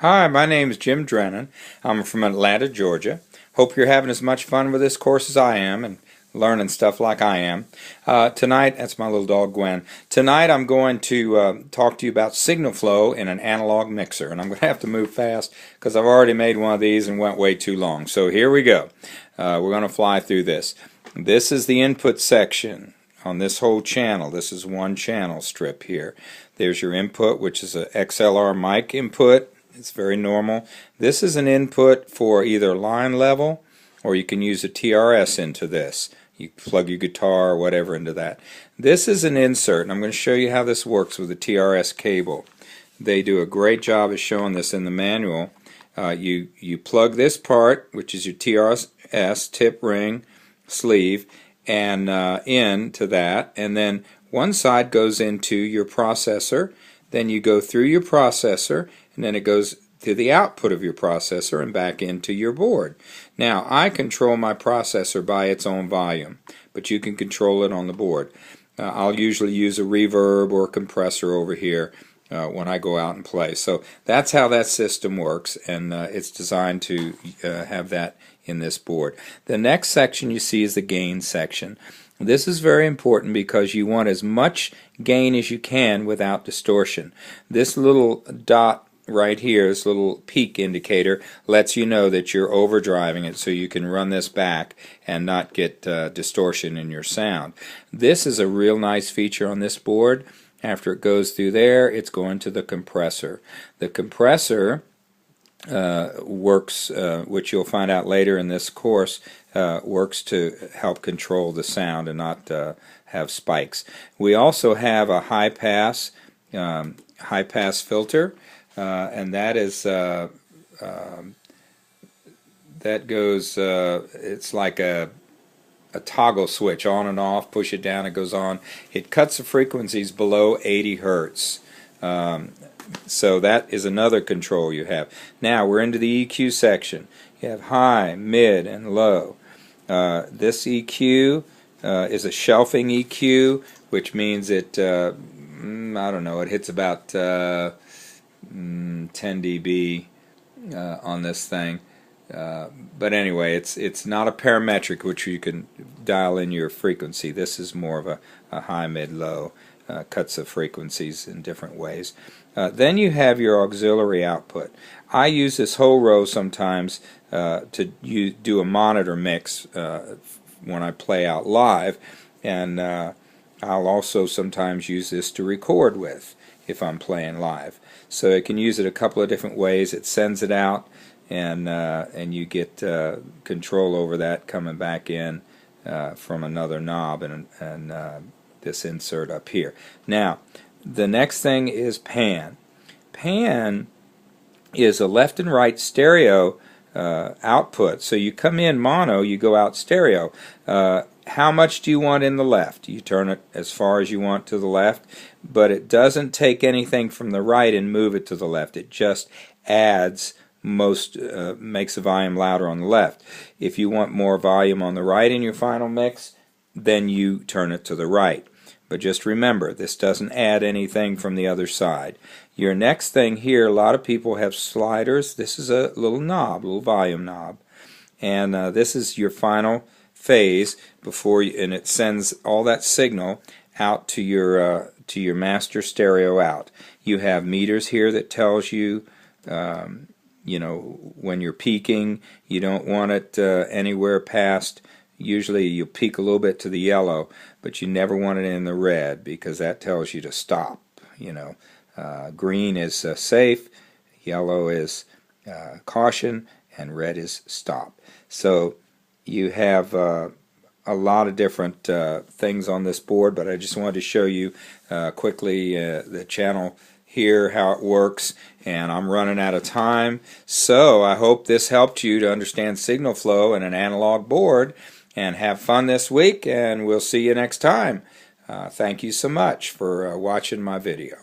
Hi, my name is Jim Drennen. I'm from Atlanta, Georgia. Hope you're having as much fun with this course as I am and learning stuff like I am. Tonight, that's my little dog Gwen. Tonight I'm going to talk to you about signal flow in an analog mixer. And I'm going to have to move fast because I've already made one of these and went way too long. So here we go. We're going to fly through this. This is the input section on this whole channel. This is one channel strip here. There's your input, which is a XLR mic input. It's very normal. This is an input for either line level, or you can use a TRS into this. You plug your guitar or whatever into that. This is an insert, and I'm going to show you how this works with a TRS cable. They do a great job of showing this in the manual. You plug this part, which is your TRS tip ring sleeve, and into that, and then one side goes into your processor. Then you go through your processor, and then it goes to the output of your processor and back into your board. Now, I control my processor by its own volume, but you can control it on the board. I'll usually use a reverb or a compressor over here when I go out and play. So that's how that system works, and it's designed to have that in this board. The next section you see is the gain section. This is very important because you want as much gain as you can without distortion. This little dot right here, this little peak indicator, lets you know that you're overdriving it, so you can run this back and not get distortion in your sound. This is a real nice feature on this board. After it goes through there, it's going to the compressor. The compressor works, which you'll find out later in this course, works to help control the sound and not have spikes. We also have a high pass filter, and that is that goes. It's like a toggle switch, on and off. Push it down, it goes on. It cuts the frequencies below 80 hertz. So that is another control you have. Now we're into the EQ section. You have high, mid, and low. This EQ is a shelving EQ, which means it, I don't know, it hits about 10 dB on this thing. But anyway, it's not a parametric, which you can dial in your frequency. This is more of a high, mid, low. Cuts of frequencies in different ways. Then you have your auxiliary output. I use this whole row sometimes to do a monitor mix when I play out live, and I'll also sometimes use this to record with if I'm playing live. So I can use it a couple of different ways. It sends it out, and you get control over that coming back in from another knob and this insert up here. Now, the next thing is pan. Pan is a left and right stereo output. So you come in mono, you go out stereo. How much do you want in the left? You turn it as far as you want to the left, but it doesn't take anything from the right and move it to the left. It just adds makes the volume louder on the left. If you want more volume on the right in your final mix, then you turn it to the right. But just remember, this doesn't add anything from the other side. Your next thing here, a lot of people have sliders. This is a little knob, a little volume knob. And this is your final phase and it sends all that signal out to your master stereo out. You have meters here that tells you, you know, when you're peaking. You don't want it anywhere past. Usually you'll peak a little bit to the yellow, but you never want it in the red because that tells you to stop. You know, green is safe, yellow is caution, and red is stop. So you have a lot of different things on this board, but I just wanted to show you quickly the channel here, how it works, and I'm running out of time. So I hope this helped you to understand signal flow in an analog board. And have fun this week, and we'll see you next time. Thank you so much for watching my video.